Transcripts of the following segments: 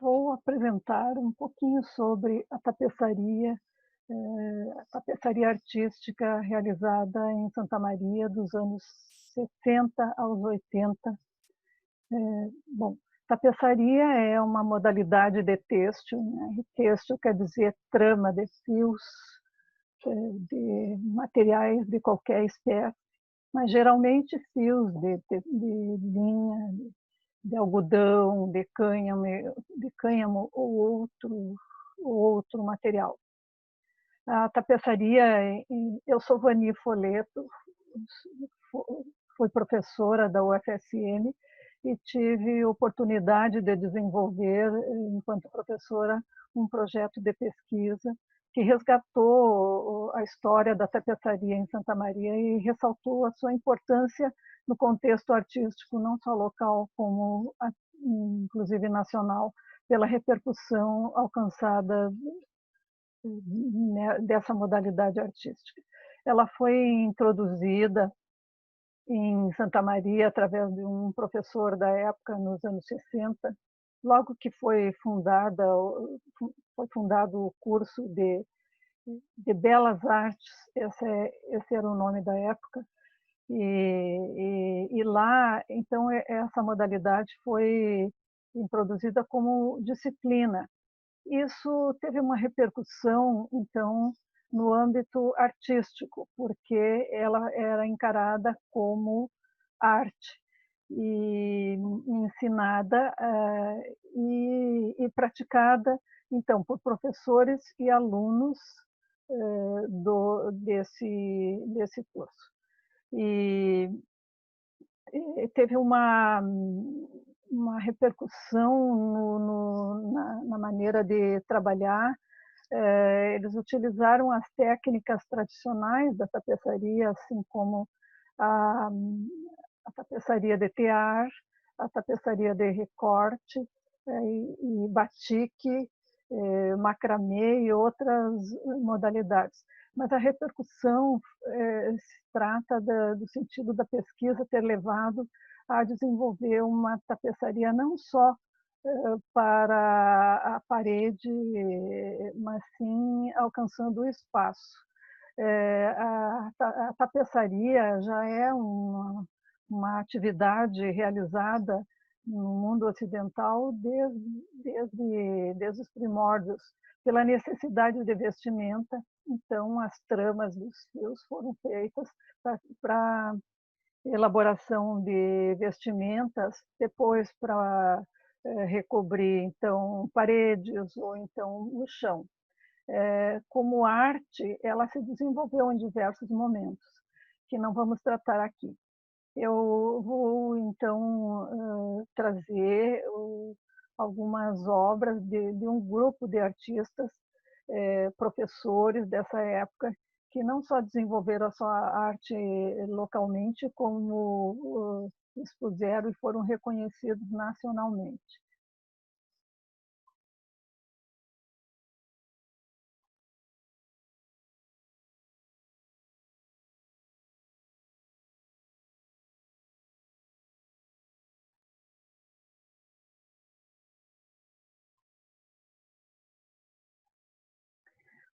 Vou apresentar um pouquinho sobre a tapeçaria artística realizada em Santa Maria dos anos 60 aos 80. Bom, tapeçaria é uma modalidade de têxtil, né? E têxtil quer dizer trama de fios, de materiais de qualquer espécie, mas geralmente fios de linha, de algodão, de cânhamo ou outro material. A tapeçaria, eu sou Vani Foleto, fui professora da UFSM e tive oportunidade de desenvolver, enquanto professora, um projeto de pesquisa que resgatou a história da tapeçaria em Santa Maria e ressaltou a sua importância no contexto artístico, não só local, como inclusive nacional, pela repercussão alcançada dessa modalidade artística. Ela foi introduzida em Santa Maria através de um professor da época, nos anos 60, logo que foi fundado o curso de Belas Artes, esse era o nome da época, e lá, então, essa modalidade foi introduzida como disciplina. Isso teve uma repercussão, então, no âmbito artístico, porque ela era encarada como arte e ensinada e praticada, então, por professores e alunos desse curso. E teve uma repercussão na maneira de trabalhar. Eles utilizaram as técnicas tradicionais da tapeçaria, assim como a, a tapeçaria de tear, a tapeçaria de recorte, e batique, macramê e outras modalidades. Mas a repercussão se trata do sentido da pesquisa ter levado a desenvolver uma tapeçaria não só para a parede, mas sim alcançando o espaço. A tapeçaria já é uma atividade realizada no mundo ocidental desde os primórdios, pela necessidade de vestimenta. Então, as tramas dos fios foram feitas para elaboração de vestimentas, depois para recobrir, então, paredes ou então o chão. Como arte, ela se desenvolveu em diversos momentos, que não vamos tratar aqui. Eu vou, então, trazer algumas obras de um grupo de artistas, professores dessa época, que não só desenvolveram a sua arte localmente, como expuseram e foram reconhecidos nacionalmente.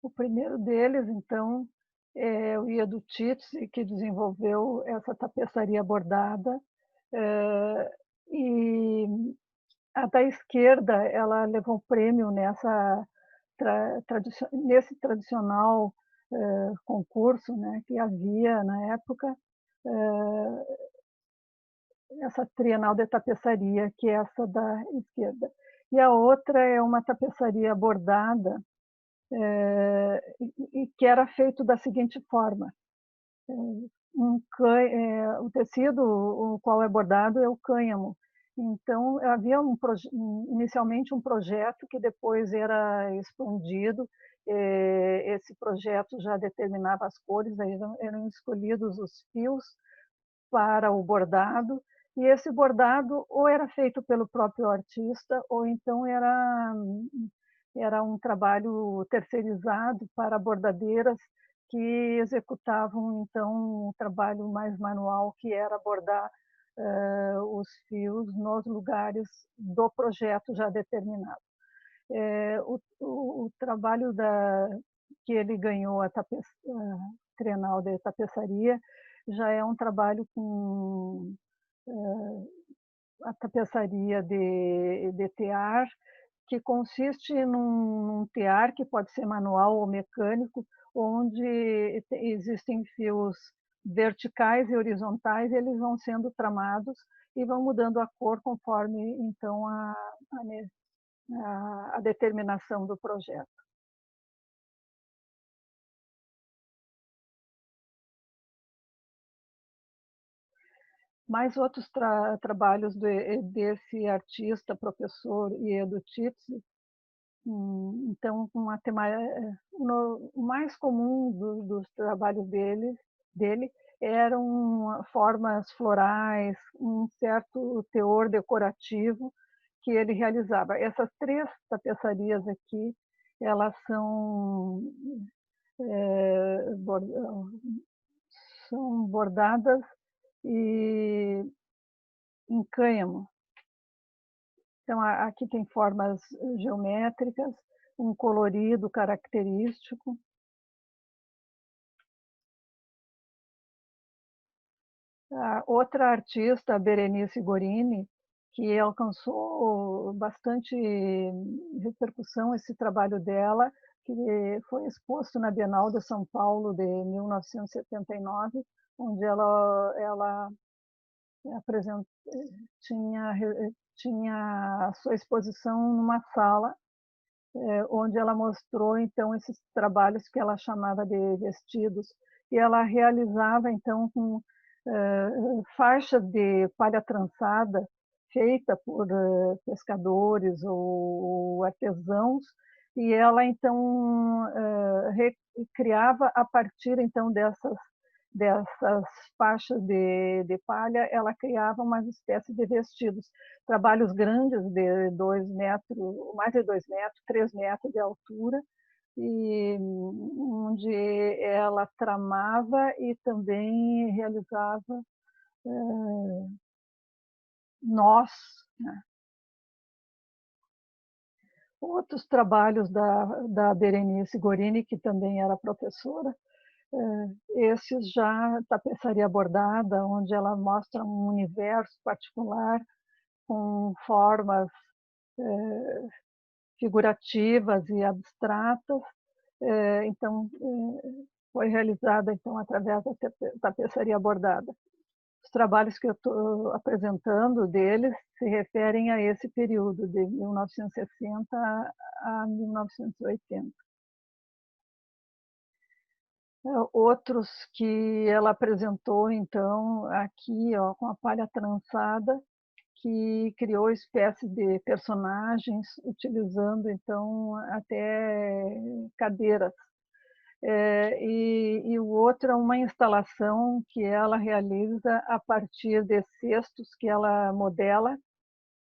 O primeiro deles, então, é o Ia do Titsi, que desenvolveu essa tapeçaria bordada. E a da esquerda, ela levou o prêmio nesse tradicional concurso, né, que havia na época, essa Trienal de Tapeçaria, que é essa da esquerda. E a outra é uma tapeçaria bordada, e que era feito da seguinte forma: o tecido o qual é bordado é o cânhamo. Então, havia inicialmente um projeto que depois era expandido. Esse projeto já determinava as cores, aí eram escolhidos os fios para o bordado, e esse bordado ou era feito pelo próprio artista, ou então era um trabalho terceirizado para bordadeiras que executavam, então, um trabalho mais manual, que era bordar os fios nos lugares do projeto já determinado. O trabalho que ele ganhou a Trienal de Tapeçaria já é um trabalho com a tapeçaria de tear, que consiste num tear que pode ser manual ou mecânico, onde existem fios verticais e horizontais, e eles vão sendo tramados e vão mudando a cor conforme então a determinação do projeto. Mais outros trabalhos desse artista, professor Iedo Titze. Então, o mais comum dos trabalhos dele eram formas florais, um certo teor decorativo que ele realizava. Essas 3 tapeçarias aqui, elas é, são bordadas e em cânhamo. Então, aqui tem formas geométricas, um colorido característico. A outra artista, a Berenice Gorini, que alcançou bastante repercussão esse trabalho dela, que foi exposto na Bienal de São Paulo de 1979, onde ela apresentou, tinha a sua exposição numa sala, onde ela mostrou então esses trabalhos que ela chamava de vestidos, e ela realizava então com faixas de palha trançada feita por pescadores ou artesãos, e ela então criava a partir então dessas faixas de palha, ela criava uma espécie de vestidos, trabalhos grandes de 2 metros, mais de 2 metros, 3 metros de altura, e onde ela tramava e também realizava nós. Né? Outros trabalhos da Berenice Gorini, que também era professora, esses já tapeçaria bordada, onde ela mostra um universo particular com formas figurativas e abstratas. Então, foi realizada então através da tapeçaria bordada. Os trabalhos que eu estou apresentando deles se referem a esse período, de 1960 a 1980. Outros que ela apresentou, então, aqui, ó, com a palha trançada, que criou espécies de personagens, utilizando, então, até cadeiras. E o outro é uma instalação que ela realiza a partir de cestos que ela modela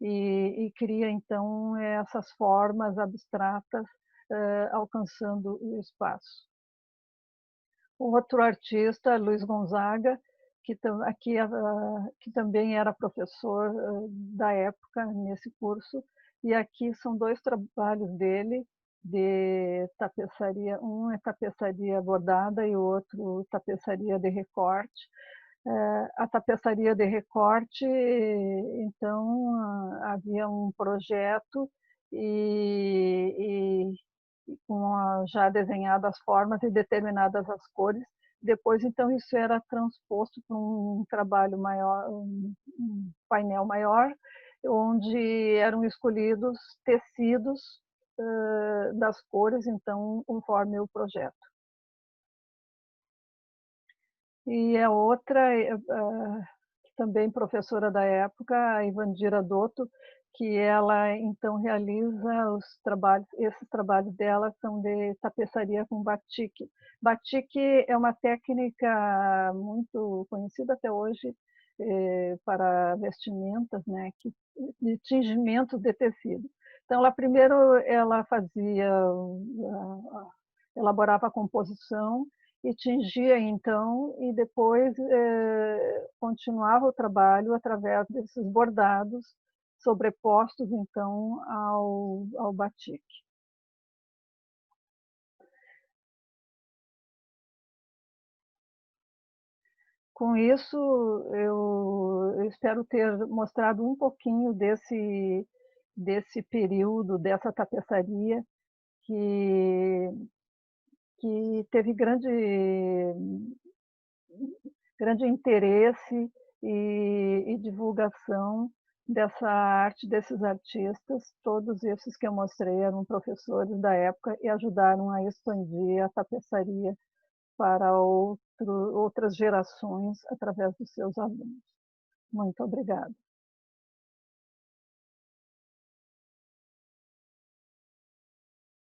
e cria, então, essas formas abstratas, alcançando o espaço. Outro artista, Luiz Gonzaga, que também era professor da época nesse curso, e aqui são 2 trabalhos dele de tapeçaria, um é tapeçaria bordada e o outro tapeçaria de recorte. A tapeçaria de recorte, então, havia um projeto e com já desenhadas as formas e determinadas as cores. Depois, então, isso era transposto para um trabalho maior, um painel maior, onde eram escolhidos tecidos das cores, então, conforme o projeto. E a outra, também professora da época, a Ivandira Dotto, que ela então realiza esses trabalhos dela são de tapeçaria com batik. Batik é uma técnica muito conhecida até hoje para vestimentas, né, de tingimento de tecido. Então, primeiro ela elaborava a composição e tingia então, e depois continuava o trabalho através desses bordados sobrepostos, então, ao batik. Com isso, eu espero ter mostrado um pouquinho desse período, dessa tapeçaria que teve grande interesse e divulgação dessa arte desses artistas. Todos esses que eu mostrei eram professores da época e ajudaram a expandir a tapeçaria para outras gerações através dos seus alunos. Muito obrigada.